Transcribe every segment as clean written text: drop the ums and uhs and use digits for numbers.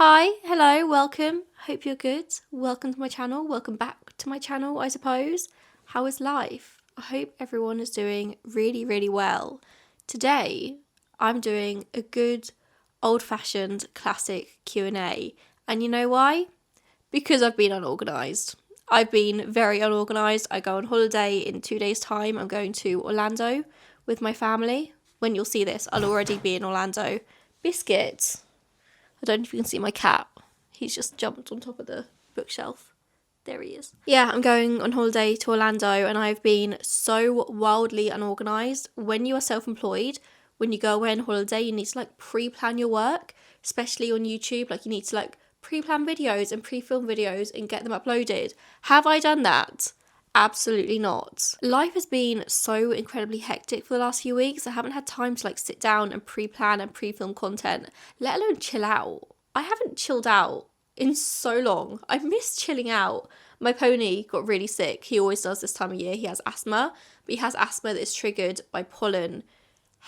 Hi, hello, welcome. Hope you're good. Welcome to my channel. Welcome back to my channel, I suppose. How is life? I hope everyone is doing really, really well. Today, I'm doing a good old-fashioned classic Q&A. And you know why? Because I've been unorganised. I've been very unorganised. I go on holiday in 2 days' time. I'm going to Orlando with my family. When you'll see this, I'll already be in Orlando. Biscuit. I don't know if you can see my cat. He's just jumped on top of the bookshelf. There he is. Yeah, I'm going on holiday to Orlando and I've been so wildly unorganised. When you are self-employed, when you go away on holiday, you need to pre-plan your work, especially on YouTube. You need to pre-plan videos and pre-film videos and get them uploaded. Have I done that? Absolutely not. Life has been so incredibly hectic for the last few weeks. I haven't had time to sit down and pre-plan and pre-film content, let alone chill out. I haven't chilled out in so long. I've missed chilling out. My pony got really sick. He always does this time of year. He has asthma, but he has asthma that is triggered by pollen,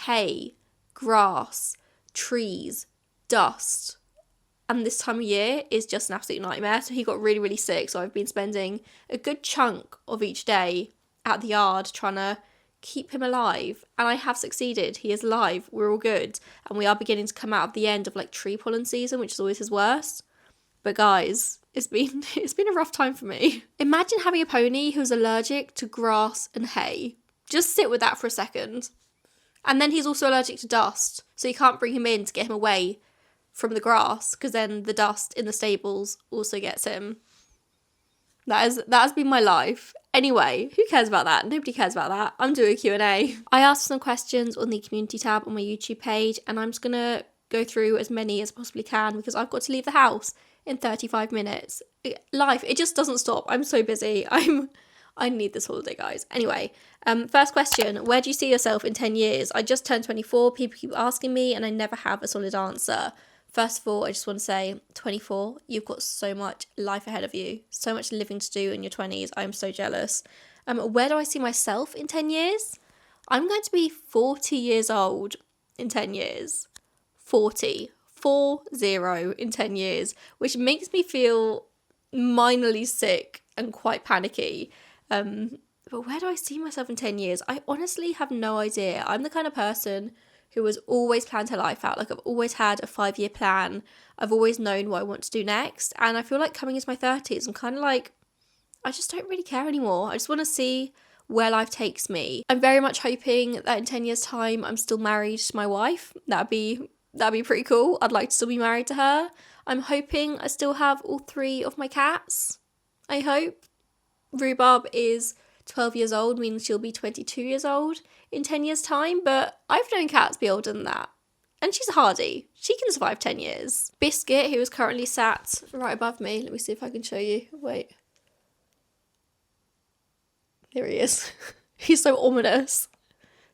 hay, grass, trees, dust. And this time of year is just an absolute nightmare. So he got really, really sick. So I've been spending a good chunk of each day at the yard trying to keep him alive. And I have succeeded. He is alive. We're all good. And we are beginning to come out of the end of tree pollen season, which is always his worst. But guys, it's been a rough time for me. Imagine having a pony who's allergic to grass and hay. Just sit with that for a second. And then he's also allergic to dust. So you can't bring him in to get him away from the grass, because then the dust in the stables also gets him. That has been my life. Anyway, who cares about that? Nobody cares about that. I'm doing a Q&A. I asked some questions on the community tab on my YouTube page, and I'm just gonna go through as many as I possibly can because I've got to leave the house in 35 minutes. Life, it just doesn't stop. I'm so busy. I need this holiday, guys. Anyway, first question, where do you see yourself in 10 years? I just turned 24. People keep asking me and I never have a solid answer. First of all, I just want to say, 24, you've got so much life ahead of you, so much living to do in your 20s. I'm so jealous. Where do I see myself in 10 years? I'm going to be 40 years old in 10 years. 40 in 10 years, which makes me feel minorly sick and quite panicky. But where do I see myself in 10 years? I honestly have no idea. I'm the kind of person who has always planned her life out. I've always had a 5-year plan. I've always known what I want to do next. And I feel like coming into my 30s, I'm kind of I just don't really care anymore. I just want to see where life takes me. I'm very much hoping that in 10 years' time, I'm still married to my wife. That'd be pretty cool. I'd like to still be married to her. I'm hoping I still have all 3 of my cats. I hope. Rhubarb is 12 years old, meaning she'll be 22 years old in 10 years' time, but I've known cats be older than that. And she's hardy. She can survive 10 years. Biscuit, who is currently sat right above me. Let me see if I can show you. Wait. There he is. He's so ominous.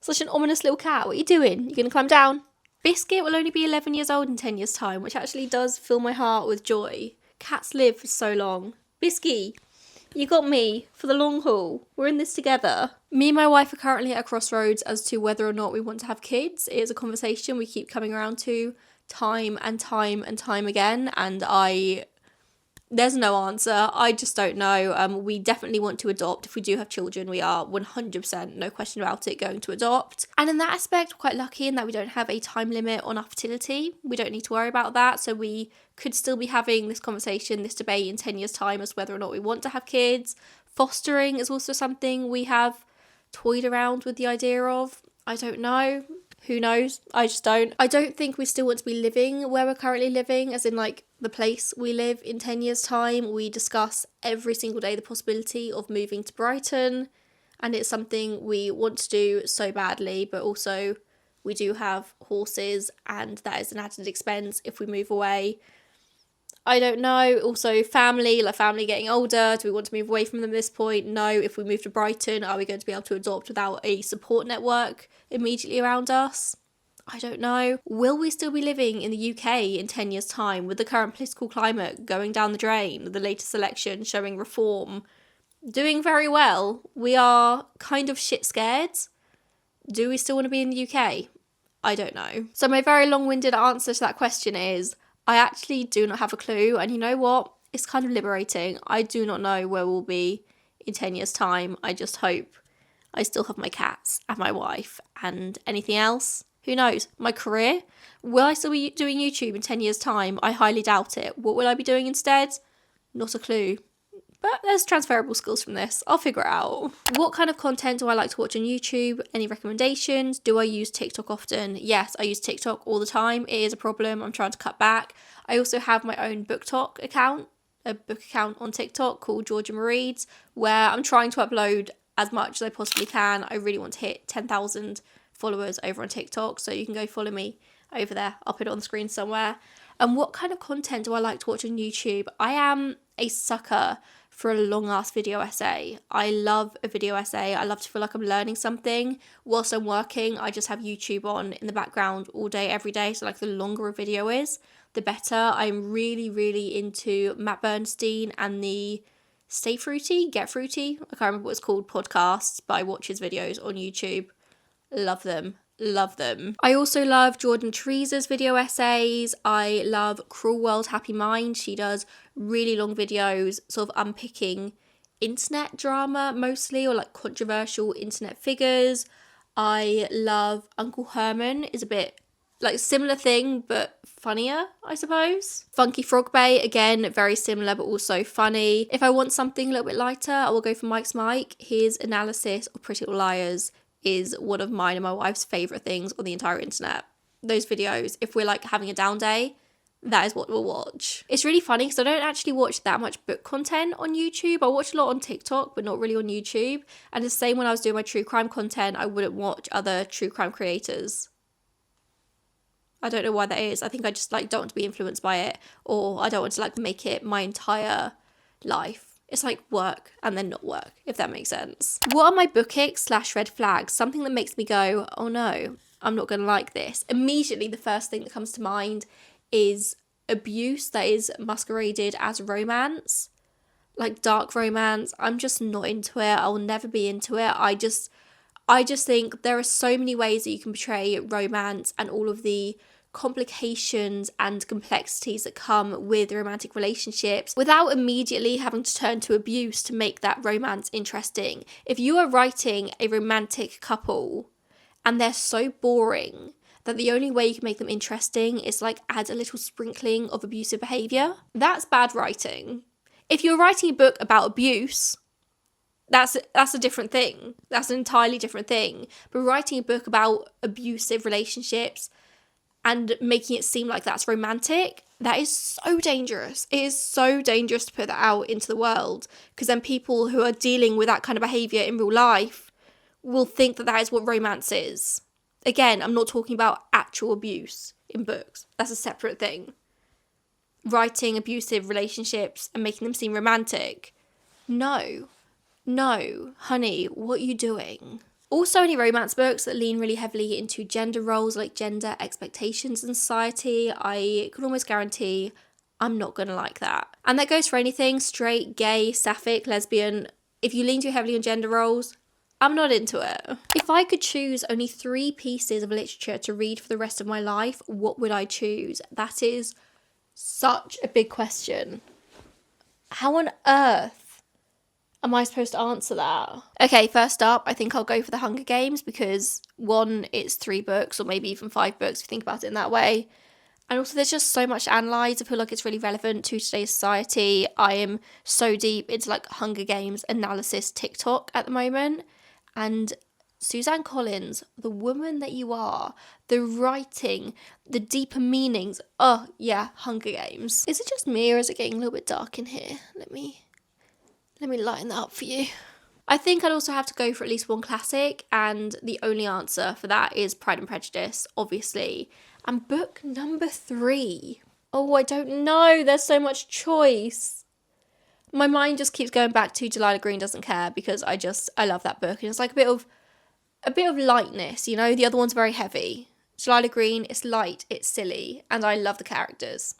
Such an ominous little cat. What are you doing? You gonna climb down? Biscuit will only be 11 years old in 10 years' time, which actually does fill my heart with joy. Cats live for so long. Bisky, you got me for the long haul. We're in this together. Me and my wife are currently at a crossroads as to whether or not we want to have kids. It is a conversation we keep coming around to time and time and time again, and there's no answer. I just don't know. We definitely want to adopt. If we do have children, we are 100%, no question about it, going to adopt. And in that aspect, we're quite lucky in that we don't have a time limit on our fertility. We don't need to worry about that. So we could still be having this conversation, this debate in 10 years' time as whether or not we want to have kids. Fostering is also something we have toyed around with the idea of. I don't know. Who knows? I just don't. I don't think we still want to be living where we're currently living, as in the place we live in 10 years' time. We discuss every single day the possibility of moving to Brighton, and it's something we want to do so badly, but also we do have horses, and that is an added expense if we move away. I don't know. Also, family getting older. Do we want to move away from them at this point? No. If we move to Brighton, are we going to be able to adopt without a support network immediately around us? I don't know. Will we still be living in the UK in 10 years' time with the current political climate going down the drain, the latest election showing reform doing very well? We are kind of shit scared. Do we still want to be in the UK? I don't know. So my very long-winded answer to that question is, I actually do not have a clue, and you know what? It's kind of liberating. I do not know where we'll be in 10 years' time. I just hope I still have my cats and my wife, and anything else, who knows? My career? Will I still be doing YouTube in 10 years' time? I highly doubt it. What will I be doing instead? Not a clue. But there's transferable skills from this. I'll figure it out. What kind of content do I like to watch on YouTube? Any recommendations? Do I use TikTok often? Yes, I use TikTok all the time. It is a problem. I'm trying to cut back. I also have my own BookTok account, a book account on TikTok called Georgia Reads, where I'm trying to upload as much as I possibly can. I really want to hit 10,000 followers over on TikTok, so you can go follow me over there. I'll put it on the screen somewhere. And what kind of content do I like to watch on YouTube? I am a sucker for a long ass video essay. I love a video essay. I love to feel like I'm learning something whilst I'm working. I just have YouTube on in the background all day, every day. So like the longer a video is, the better. I'm really, really into Matt Bernstein and the Get Fruity. I can't remember what it's called, podcasts, but I watch his videos on YouTube. Love them. I also love Jordan Teresa's video essays. I love Cruel World Happy Mind. She does really long videos sort of unpicking internet drama mostly, or like controversial internet figures. I love Uncle Herman, is a bit like similar thing but funnier, I suppose. Funky Frog Bay, again, very similar but also funny. If I want something a little bit lighter, I will go for Mike's Mike. His analysis of Pretty Little Liars is one of mine and my wife's favourite things on the entire internet. Those videos, if we're like having a down day, that is what we'll watch. It's really funny because I don't actually watch that much book content on YouTube. I watch a lot on TikTok, but not really on YouTube. And the same when I was doing my true crime content, I wouldn't watch other true crime creators. I don't know why that is. I think I just like don't want to be influenced by it, or I don't want to like make it my entire life. It's like work and then not work, if that makes sense. What are my book icks / red flags? Something that makes me go, oh no, I'm not going to like this. Immediately, the first thing that comes to mind is abuse that is masqueraded as romance, like dark romance. I'm just not into it. I'll never be into it. I just think there are so many ways that you can portray romance and all of the complications and complexities that come with romantic relationships without immediately having to turn to abuse to make that romance interesting. If you are writing a romantic couple and they're so boring that the only way you can make them interesting is like add a little sprinkling of abusive behaviour, that's bad writing. If you're writing a book about abuse, that's a different thing. That's an entirely different thing. But writing a book about abusive relationships and making it seem like that's romantic, that is so dangerous. It is so dangerous to put that out into the world, because then people who are dealing with that kind of behaviour in real life will think that that is what romance is. Again, I'm not talking about actual abuse in books. That's a separate thing. Writing abusive relationships and making them seem romantic. No, honey, what are you doing? Also, any romance books that lean really heavily into gender roles, like gender expectations in society, I can almost guarantee I'm not going to like that. And that goes for anything, straight, gay, sapphic, lesbian. If you lean too heavily on gender roles, I'm not into it. If I could choose only 3 pieces of literature to read for the rest of my life, what would I choose? That is such a big question. How on earth am I supposed to answer that? Okay, first up, I think I'll go for The Hunger Games because 1, it's 3 books or maybe even 5 books if you think about it in that way. And also there's just so much to analyse. I feel like it's really relevant to today's society. I am so deep into like Hunger Games analysis TikTok at the moment. And Suzanne Collins, the woman that you are, the writing, the deeper meanings. Oh yeah, Hunger Games. Is it just me or is it getting a little bit dark in here? Let me lighten that up for you. I think I'd also have to go for at least one classic, and the only answer for that is Pride and Prejudice, obviously. And book number 3. Oh, I don't know. There's so much choice. My mind just keeps going back to Delilah Green Doesn't Care because I love that book, and it's like a bit of lightness, you know. The other one's very heavy. Delilah Green, it's light, it's silly, and I love the characters.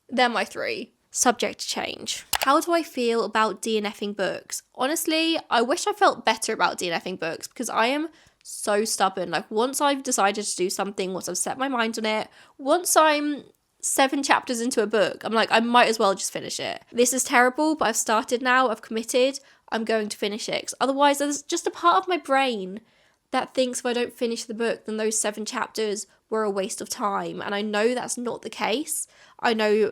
They're my 3. Subject to change. How do I feel about DNFing books? Honestly, I wish I felt better about DNFing books because I am so stubborn. Like once I've decided to do something, once I've set my mind on it, once I'm 7 chapters into a book. I'm like, I might as well just finish it. This is terrible, but I've started now. I've committed. I'm going to finish it. 'Cause otherwise, there's just a part of my brain that thinks if I don't finish the book, then those 7 chapters were a waste of time. And I know that's not the case. I know,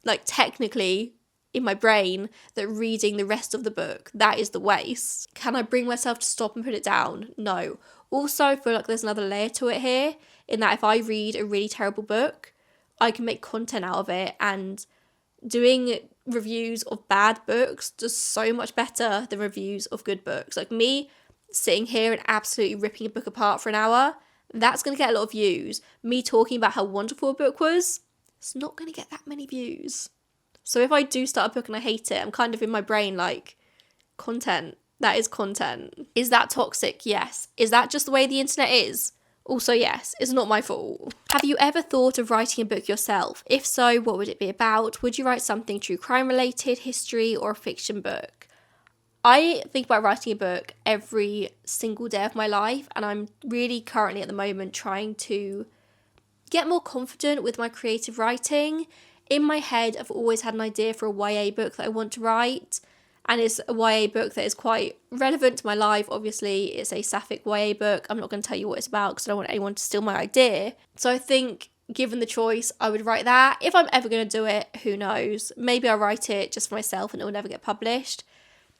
like, technically in my brain that reading the rest of the book, that is the waste. Can I bring myself to stop and put it down? No. Also, I feel like there's another layer to it here, in that if I read a really terrible book, I can make content out of it, and doing reviews of bad books does so much better than reviews of good books. Like me sitting here and absolutely ripping a book apart for an hour, that's going to get a lot of views. Me talking about how wonderful a book was, it's not going to get that many views. So if I do start a book and I hate it, I'm kind of in my brain like, content, that is content. Is that toxic? Yes. Is that just the way the internet is? Also, yes, it's not my fault. Have you ever thought of writing a book yourself? If so, what would it be about? Would you write something true crime related, history, or a fiction book? I think about writing a book every single day of my life, and I'm really currently at the moment trying to get more confident with my creative writing. In my head, I've always had an idea for a YA book that I want to write, and it's a YA book that is quite relevant to my life. Obviously, it's a sapphic YA book. I'm not going to tell you what it's about because I don't want anyone to steal my idea. So I think, given the choice, I would write that. If I'm ever going to do it, who knows? Maybe I'll write it just for myself and it will never get published.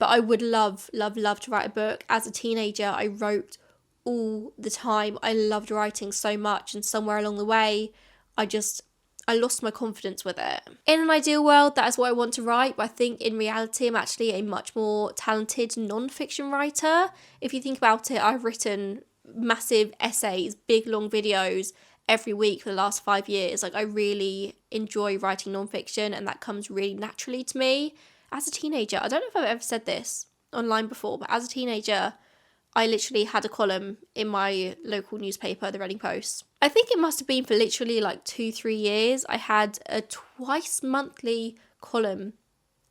But I would love, love, love to write a book. As a teenager, I wrote all the time. I loved writing so much, and somewhere along the way, I lost my confidence with it. In an ideal world, that is what I want to write, but I think in reality, I'm actually a much more talented non-fiction writer. If you think about it, I've written massive essays, big long videos every week for the last 5 years. Like, I really enjoy writing non-fiction, and that comes really naturally to me. As a teenager, I don't know if I've ever said this online before, but as a teenager, I literally had a column in my local newspaper, the Reading Post. I think it must have been for literally like 2-3 years. I had a twice monthly column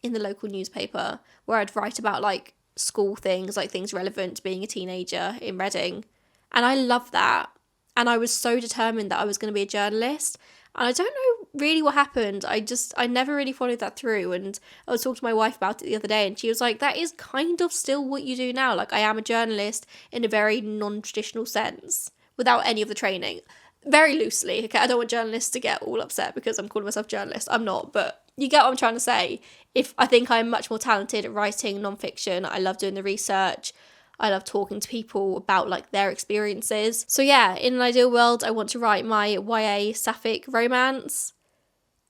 in the local newspaper where I'd write about like school things, like things relevant to being a teenager in Reading. And I loved that. And I was so determined that I was going to be a journalist. And I don't know really what happened. I never really followed that through. And I was talking to my wife about it the other day, and she was like, that is kind of still what you do now. Like, I am a journalist in a very non-traditional sense, without any of the training. Very loosely, okay? I don't want journalists to get all upset because I'm calling myself a journalist. I'm not, but you get what I'm trying to say. I think I'm much more talented at writing non-fiction. I love doing the research. I love talking to people about like their experiences. So yeah, in an ideal world, I want to write my YA sapphic romance.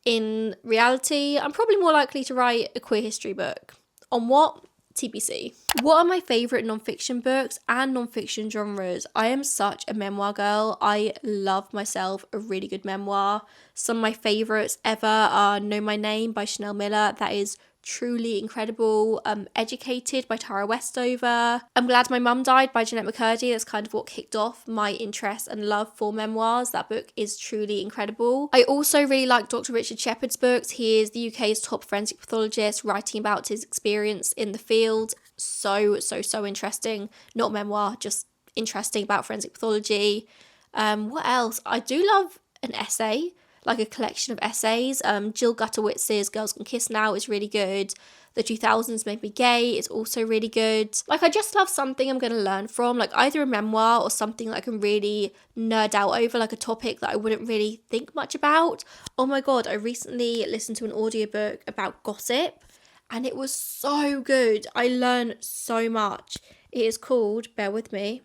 In reality, I'm probably more likely to write a queer history book. On what? TBC. What are my favourite non-fiction books and non-fiction genres? I am such a memoir girl. I love myself a really good memoir. Some of my favourites ever are Know My Name by Chanel Miller. That is truly incredible. Educated by Tara Westover. I'm Glad My Mum Died by Jeanette McCurdy. That's kind of what kicked off my interest and love for memoirs. That book is truly incredible. I also really like Dr. Richard Shepherd's books. He is the UK's top forensic pathologist, writing about his experience in the field. So interesting. Not memoir, just interesting about forensic pathology. What else? I do love an essay, like a collection of essays. Jill Gutterwitz's Girls Can Kiss Now is really good. The 2000s Made Me Gay is also really good. Like, I just love something I'm going to learn from, like either a memoir or something that I can really nerd out over, like a topic that I wouldn't really think much about. Oh my god, I recently listened to an audiobook about gossip, and it was so good. I learned so much. It is called, bear with me,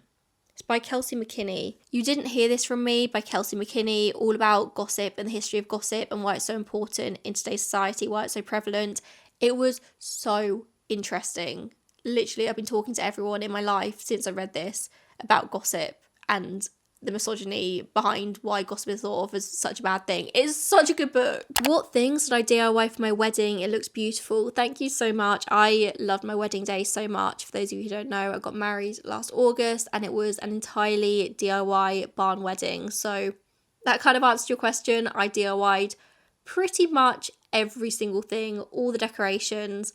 it's by Kelsey McKinney. You Didn't Hear This From Me by Kelsey McKinney, all about gossip and the history of gossip and why it's so important in today's society, why it's so prevalent. It was so interesting. Literally, I've been talking to everyone in my life since I read this about gossip and the misogyny behind why gossip is thought of as such a bad thing. It's such a good book. What things did I DIY for my wedding? It looks beautiful. Thank you so much. I loved my wedding day so much. For those of you who don't know, I got married last August and it was an entirely DIY barn wedding. So that kind of answered your question. I DIY'd pretty much every single thing, all the decorations.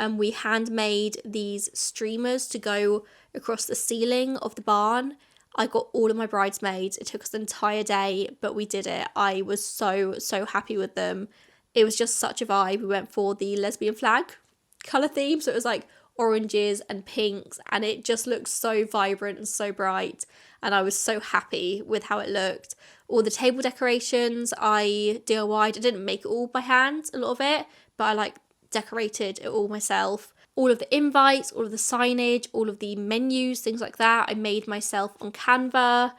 We handmade these streamers to go across the ceiling of the barn. I got all of my bridesmaids. It took us an entire day, but we did it. I was so, so happy with them. It was just such a vibe. We went for the lesbian flag colour theme. So it was like oranges and pinks, and it just looked so vibrant and so bright. And I was so happy with how it looked. All the table decorations I DIY'd. I didn't make it all by hand, a lot of it, but I like decorated it all myself. All of the invites, all of the signage, all of the menus, things like that, I made myself on Canva.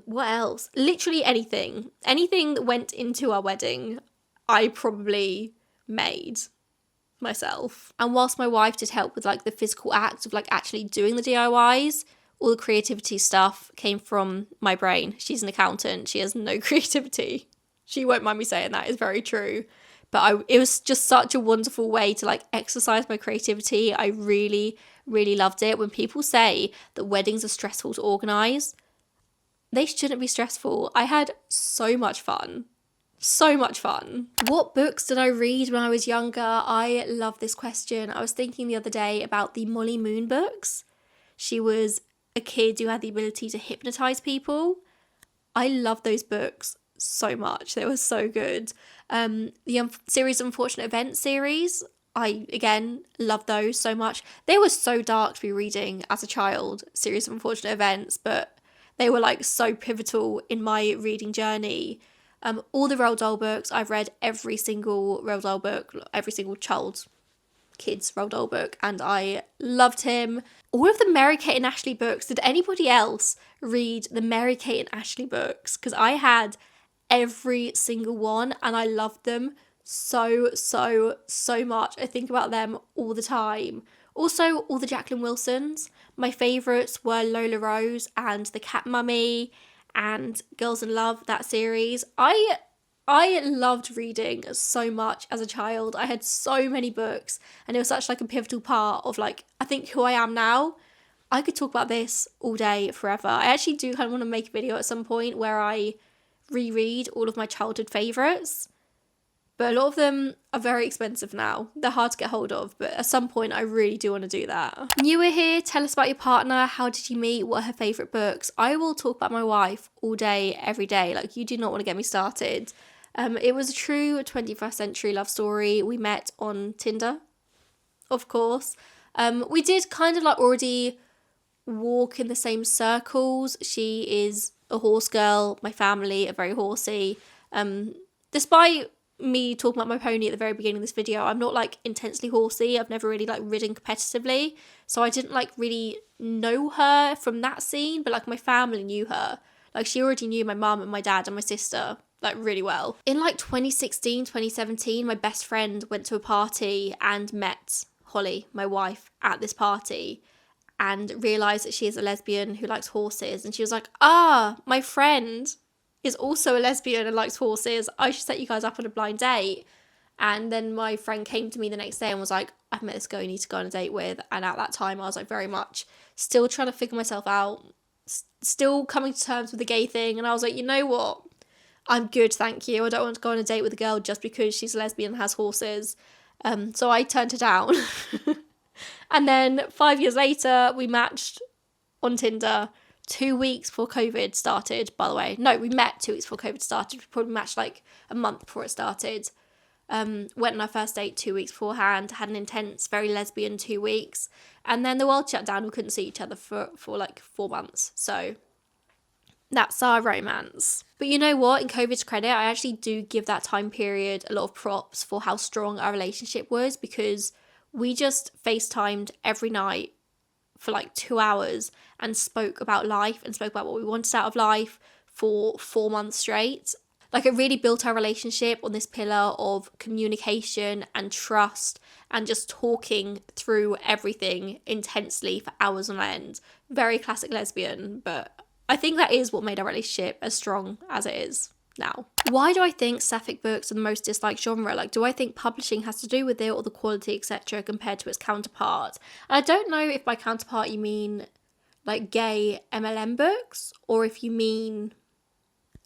What else? Literally anything. Anything that went into our wedding, I probably made myself. And whilst my wife did help with like the physical act of like actually doing the DIYs, all the creativity stuff came from my brain. She's an accountant. She has no creativity. She won't mind me saying that. It's very true. But it was just such a wonderful way to like exercise my creativity. I really, really loved it. When people say that weddings are stressful to organise, they shouldn't be stressful. I had so much fun. So much fun. What books did I read when I was younger? I love this question. I was thinking the other day about the Molly Moon books. She was a kid who had the ability to hypnotise people. I love those books so much. They were so good. The series of Unfortunate Events series, I again love those so much. They were so dark to be reading as a child, series of Unfortunate Events, but they were like so pivotal in my reading journey. All the Roald Dahl books, I've read every single Roald Dahl book, every single kid's Roald Dahl book, and I loved him. All of the Mary-Kate and Ashley books. Did anybody else read the Mary-Kate and Ashley books? Because I had every single one and I loved them so, so, so much. I think about them all the time. Also, all the Jacqueline Wilsons. My favourites were Lola Rose and The Cat Mummy and Girls in Love, that series. I loved reading so much as a child. I had so many books and it was such like a pivotal part of like, I think who I am now. I could talk about this all day forever. I actually do kind of want to make a video at some point where I reread all of my childhood favourites, but a lot of them are very expensive now. They're hard to get hold of, but at some point I really do want to do that. Newer here, tell us about your partner. How did you meet? What are her favourite books? I will talk about my wife all day, every day. Like, you do not want to get me started. It was a true 21st century love story. We met on Tinder, of course. We did kind of like already walk in the same circles. She is a horse girl. My family are very horsey. Despite me talking about my pony at the very beginning of this video, I'm not like intensely horsey. I've never really like ridden competitively, so I didn't like really know her from that scene, but like my family knew her. Like, she already knew my mum and my dad and my sister like really well. In like 2016, 2017, my best friend went to a party and met Holly, my wife, at this party, and realised that she is a lesbian who likes horses. And she was like, my friend is also a lesbian and likes horses. I should set you guys up on a blind date. And then my friend came to me the next day and was like, I've met this girl you need to go on a date with. And at that time I was like very much still trying to figure myself out, still coming to terms with the gay thing. And I was like, you know what? I'm good, thank you. I don't want to go on a date with a girl just because she's a lesbian and has horses. So I turned her down. And then 5 years later, we matched on Tinder 2 weeks before COVID started, by the way. No, we met 2 weeks before COVID started. We probably matched like a month before it started. Went on our first date 2 weeks beforehand, had an intense, very lesbian 2 weeks. And then the world shut down. We couldn't see each other for like 4 months. So that's our romance. But you know what? In COVID's credit, I actually do give that time period a lot of props for how strong our relationship was, because we just FaceTimed every night for like 2 hours and spoke about life and spoke about what we wanted out of life for 4 months straight. Like, it really built our relationship on this pillar of communication and trust and just talking through everything intensely for hours on end. Very classic lesbian, but I think that is what made our relationship as strong as it is now. Why do I think sapphic books are the most disliked genre? Like, do I think publishing has to do with it, or the quality, etc., compared to its counterpart? And I don't know if by counterpart you mean like gay MLM books, or if you mean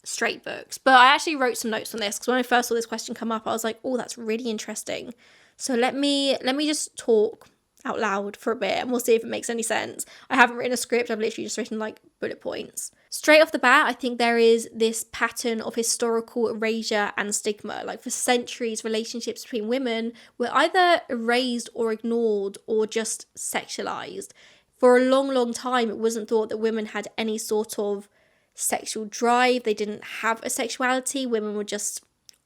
straight books. But I actually wrote some notes on this, because when I first saw this question come up, I was like, oh, that's really interesting. So let me just talk out loud for a bit and we'll see if it makes any sense. I haven't written a script, I've literally just written like bullet points. Straight off the bat, I think there is this pattern of historical erasure and stigma. Like for centuries, relationships between women were either erased or ignored or just sexualized. For a long, long time, it wasn't thought that women had any sort of sexual drive. They didn't have a sexuality. Women were just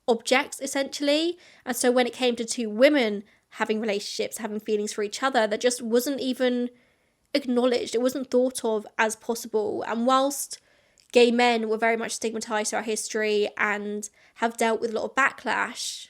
objects, essentially. And so when it came to two women having relationships, having feelings for each other, that just wasn't even acknowledged. It wasn't thought of as possible. And whilst gay men were very much stigmatized throughout history and have dealt with a lot of backlash,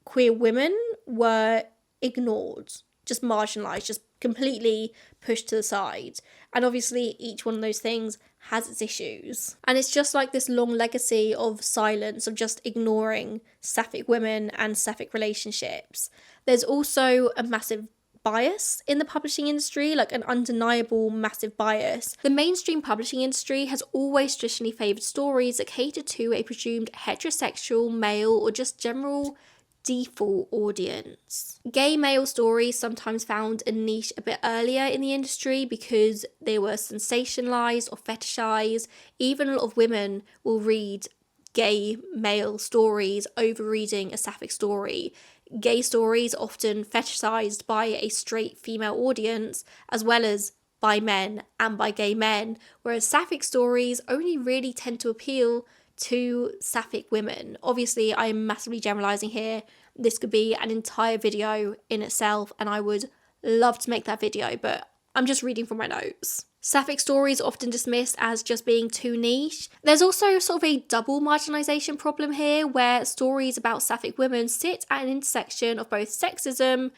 queer women were ignored, just marginalized, just completely pushed to the side. And obviously each one of those things has its issues. And it's just like this long legacy of silence, of just ignoring sapphic women and sapphic relationships. There's also a massive bias in the publishing industry, like an undeniable massive bias. The mainstream publishing industry has always traditionally favoured stories that cater to a presumed heterosexual, male, or just general default audience. Gay male stories sometimes found a niche a bit earlier in the industry because they were sensationalized or fetishized. Even a lot of women will read gay male stories over reading a sapphic story. Gay stories often fetishized by a straight female audience as well as by men and by gay men, whereas sapphic stories only really tend to appeal to sapphic women. Obviously, I am massively generalizing here. This could be an entire video in itself, and I would love to make that video, but I'm just reading from my notes. Sapphic stories are often dismissed as just being too niche. There's also sort of a double marginalisation problem here, where stories about sapphic women sit at an intersection of both sexism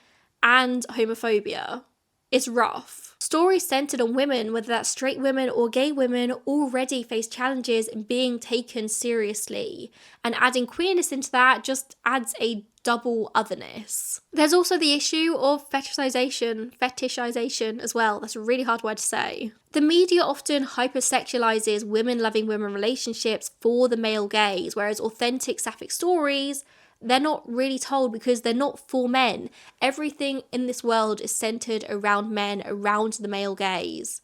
and homophobia. It's rough. Stories centred on women, whether that's straight women or gay women, already face challenges in being taken seriously. And adding queerness into that just adds a double otherness. There's also the issue of fetishization as well. That's a really hard word to say. The media often hypersexualizes women-loving women relationships for the male gaze, whereas authentic sapphic stories, they're not really told because they're not for men. Everything in this world is centered around men, around the male gaze.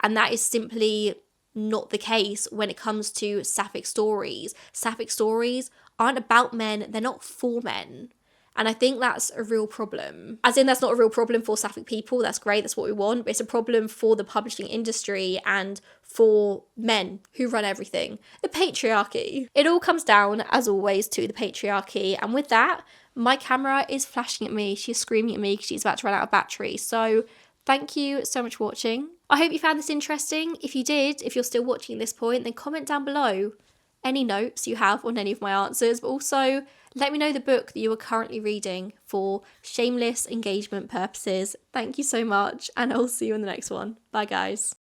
And that is simply not the case when it comes to sapphic stories. Sapphic stories aren't about men, they're not for men. And I think that's a real problem. As in, that's not a real problem for sapphic people, that's great, that's what we want, but it's a problem for the publishing industry and for men who run everything. The patriarchy. It all comes down, as always, to the patriarchy. And with that, my camera is flashing at me, she's screaming at me because she's about to run out of battery. So thank you so much for watching. I hope you found this interesting. If you did, if you're still watching at this point, then comment down below any notes you have on any of my answers, but also let me know the book that you are currently reading for shameless engagement purposes. Thank you so much, and I'll see you in the next one. Bye, guys.